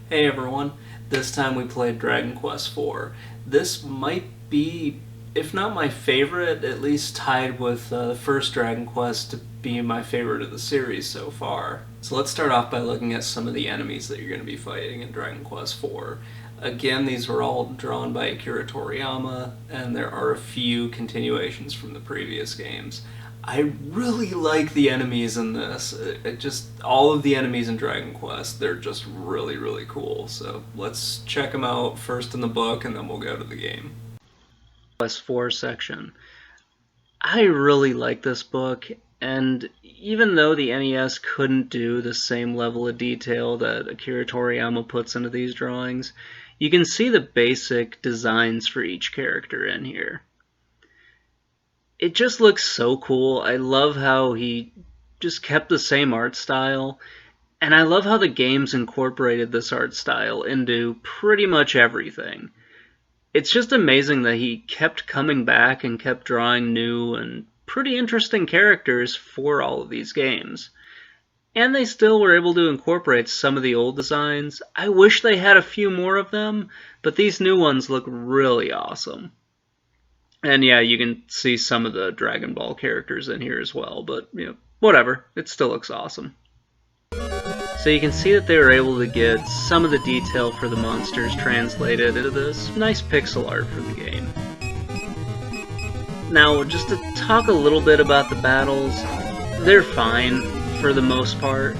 Hey everyone, this time we played Dragon Quest IV. This might be, if not my favorite, at least tied with the first Dragon Quest to be my favorite of the series so far. So let's start off by looking at some of the enemies that you're going to be fighting in Dragon Quest IV. Again, these were all drawn by Akira Toriyama, and there are a few continuations from the previous games. I really like the enemies in this. All of the enemies in Dragon Quest, they're just really, really cool. So let's check them out first in the book, and then we'll go to the game. Quest 4 section. I really like this book, and even though the NES couldn't do the same level of detail that Akira Toriyama puts into these drawings, you can see the basic designs for each character in here. It just looks so cool. I love how he just kept the same art style, and I love how the games incorporated this art style into pretty much everything. It's just amazing that he kept coming back and kept drawing new and pretty interesting characters for all of these games. And they still were able to incorporate some of the old designs. I wish they had a few more of them, but these new ones look really awesome. And yeah, you can see some of the Dragon Ball characters in here as well, but you know, whatever, it still looks awesome. So you can see that they were able to get some of the detail for the monsters translated into this nice pixel art for the game. Now, just to talk a little bit about the battles, they're fine for the most part.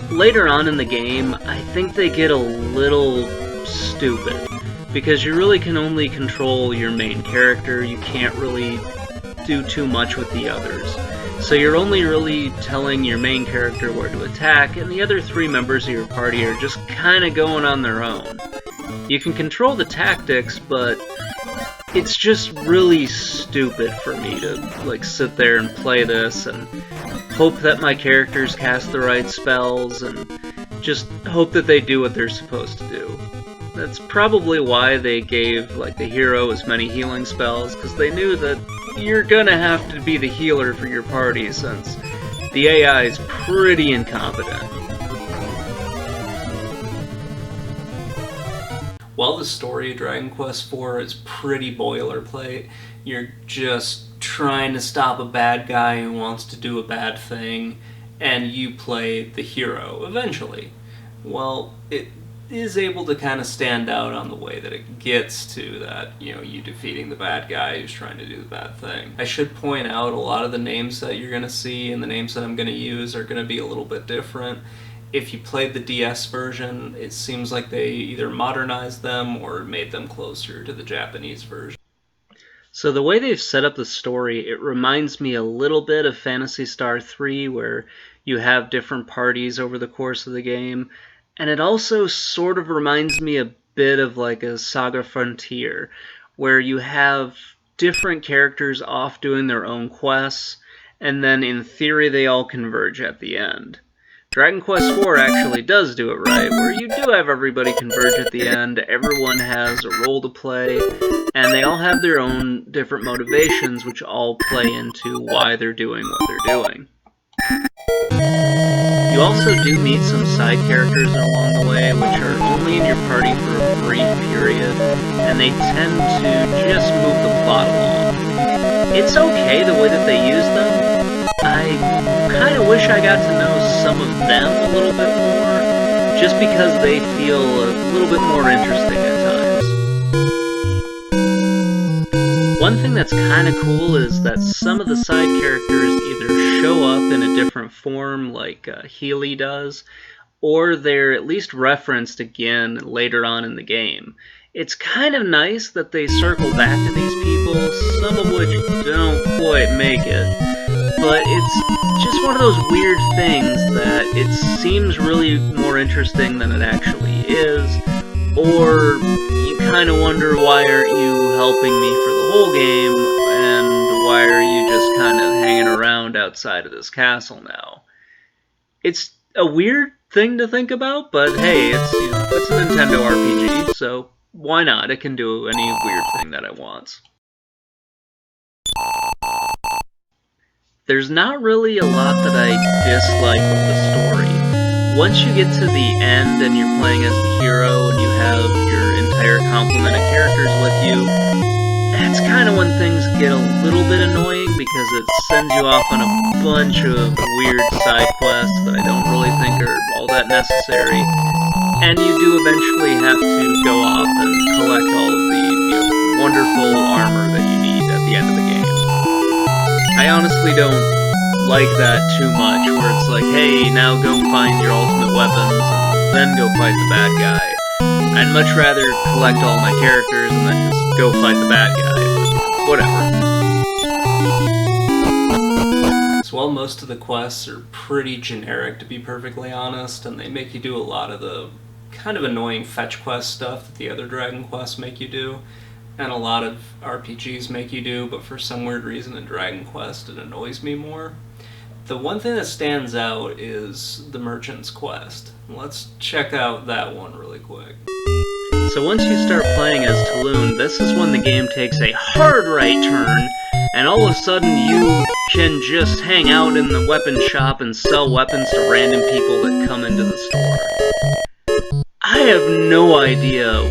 Later on in the game, I think they get a little stupid, because you really can only control your main character. You can't really do too much with the others. So you're only really telling your main character where to attack, and the other three members of your party are just kind of going on their own. You can control the tactics, but it's just really stupid for me to sit there and play this and hope that my characters cast the right spells and just hope that they do what they're supposed to do. That's probably why they gave the hero as many healing spells, because they knew that you're gonna have to be the healer for your party since the AI is pretty incompetent. While the story of Dragon Quest IV is pretty boilerplate, you're just trying to stop a bad guy who wants to do a bad thing, and you play the hero eventually. Well, it is able to kind of stand out on the way that it gets to that, you defeating the bad guy who's trying to do the bad thing. I should point out a lot of the names that you're going to see and the names that I'm going to use are going to be a little bit different. If you played the DS version, it seems like they either modernized them or made them closer to the Japanese version. So the way they've set up the story, it reminds me a little bit of Phantasy Star III, where you have different parties over the course of the game. And it also sort of reminds me a bit of a Saga Frontier, where you have different characters off doing their own quests, and then in theory they all converge at the end. Dragon Quest IV actually does do it right, where you do have everybody converge at the end, everyone has a role to play, and they all have their own different motivations, which all play into why they're doing what they're doing. You also do meet some side characters along the way, which are only in your party for a brief period, and they tend to just move the plot along. It's okay the way that they use them. I kind of wish I got to know some of them a little bit more, just because they feel a little bit more interesting at times. One thing that's kind of cool is that some of the side characters either show up in a different form like Healy does, or they're at least referenced again later on in the game. It's kind of nice that they circle back to these people, some of which don't quite make it, but it's just one of those weird things that it seems really more interesting than it actually is, or you kind of wonder, why aren't you helping me for the whole game, and why are you just kind of hanging around outside of this castle now? It's a weird thing to think about, but hey, it's a Nintendo RPG, so why not? It can do any weird thing that it wants. There's not really a lot that I dislike with the story. once you get to the end and you're playing as the hero and you have your entire complement of characters with you, that's kind of when things get a little bit annoying because it sends you off on a bunch of weird side quests that I don't really think are all that necessary. And you do eventually have to go off and collect all of the wonderful armor that you need at the end of the game. I honestly don't like that too much, where it's like, hey, now go find your ultimate weapons and then go fight the bad guy. I'd much rather collect all my characters and then just go fight the bad guy, but whatever. Well, most of the quests are pretty generic, to be perfectly honest, and they make you do a lot of the kind of annoying fetch quest stuff that the other Dragon Quests make you do, and a lot of RPGs make you do, but for some weird reason in Dragon Quest it annoys me more. The one thing that stands out is the Merchant's Quest. Let's check out that one really quick. So once you start playing as Talon, this is when the game takes a hard right turn, and all of a sudden you can just hang out in the weapon shop and sell weapons to random people that come into the store. I have no idea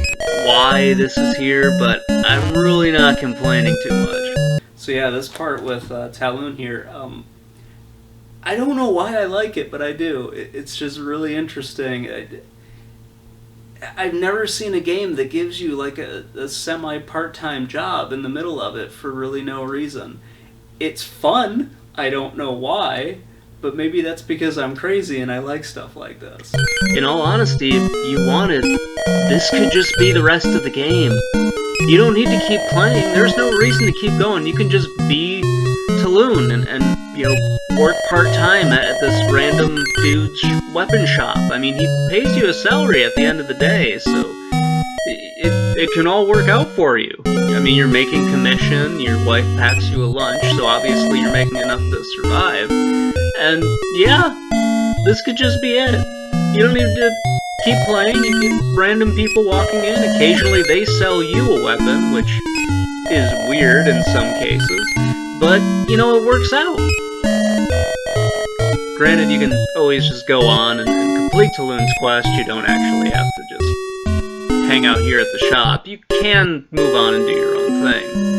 why this is here, but I'm really not complaining too much. So yeah, this part with Talon here, I don't know why I like it, but I do. It's just really interesting. I've never seen a game that gives you like a semi-part-time job in the middle of it for really no reason. It's fun. I don't know why, but maybe that's because I'm crazy and I like stuff like this. In all honesty, if you wanted, this could just be the rest of the game. You don't need to keep playing. There's no reason to keep going. You can just be Talon and work part-time at this random dude's weapon shop. I mean, he pays you a salary at the end of the day, so it can all work out for you. I mean, you're making commission, your wife packs you a lunch, so obviously you're making enough to survive. And yeah, this could just be it. You don't need to keep playing. You get random people walking in. Occasionally they sell you a weapon, which is weird in some cases, but it works out. Granted, you can always just go on and complete Talon's quest. You don't actually have to just hang out here at the shop. You can move on and do your own thing.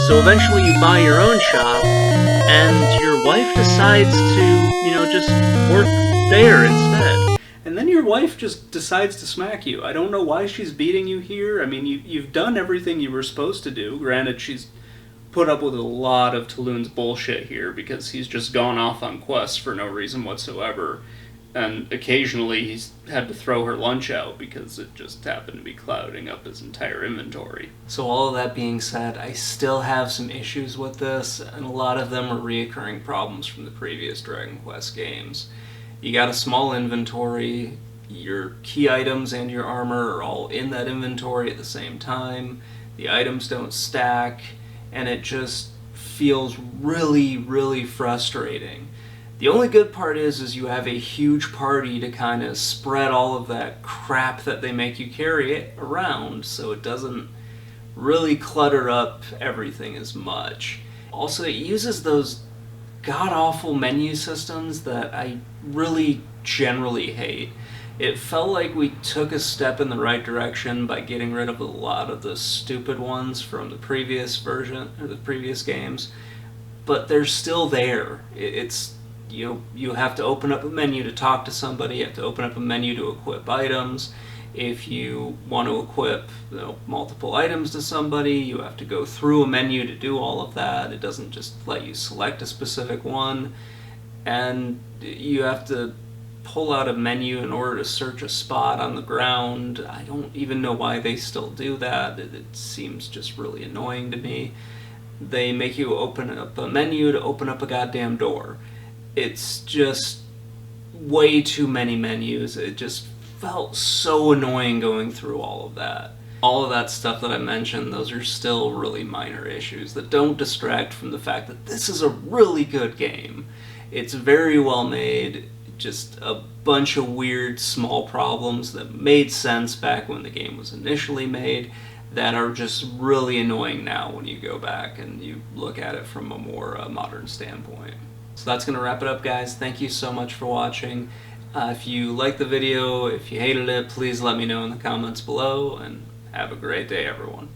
So eventually you buy your own shop, and your wife decides to, just work there instead. And then your wife just decides to smack you. I don't know why she's beating you here. I mean, you've done everything you were supposed to do. Granted, she's put up with a lot of Talon's bullshit here because he's just gone off on quests for no reason whatsoever. And occasionally he's had to throw her lunch out because it just happened to be clouding up his entire inventory. So all of that being said, I still have some issues with this, and a lot of them are reoccurring problems from the previous Dragon Quest games. You got a small inventory, your key items and your armor are all in that inventory at the same time, the items don't stack, and it just feels really, really frustrating. The only good part is you have a huge party to kind of spread all of that crap that they make you carry around, so it doesn't really clutter up everything as much. Also, it uses those god-awful menu systems that I really generally hate. It felt like we took a step in the right direction by getting rid of a lot of the stupid ones from the previous version, or the previous games, but they're still there. It's you have to open up a menu to talk to somebody, you have to open up a menu to equip items. If you want to equip multiple items to somebody, you have to go through a menu to do all of that. It doesn't just let you select a specific one, and you have to pull out a menu in order to search a spot on the ground. I don't even know why they still do that. It seems just really annoying to me. They make you open up a menu to open up a goddamn door. It's just way too many menus. It just felt so annoying going through all of that. All of that stuff that I mentioned, those are still really minor issues that don't distract from the fact that this is a really good game. It's very well made, just a bunch of weird small problems that made sense back when the game was initially made that are just really annoying now when you go back and you look at it from a more modern standpoint. So that's going to wrap it up, guys. Thank you so much for watching. If you liked the video, if you hated it, please let me know in the comments below, and have a great day, everyone.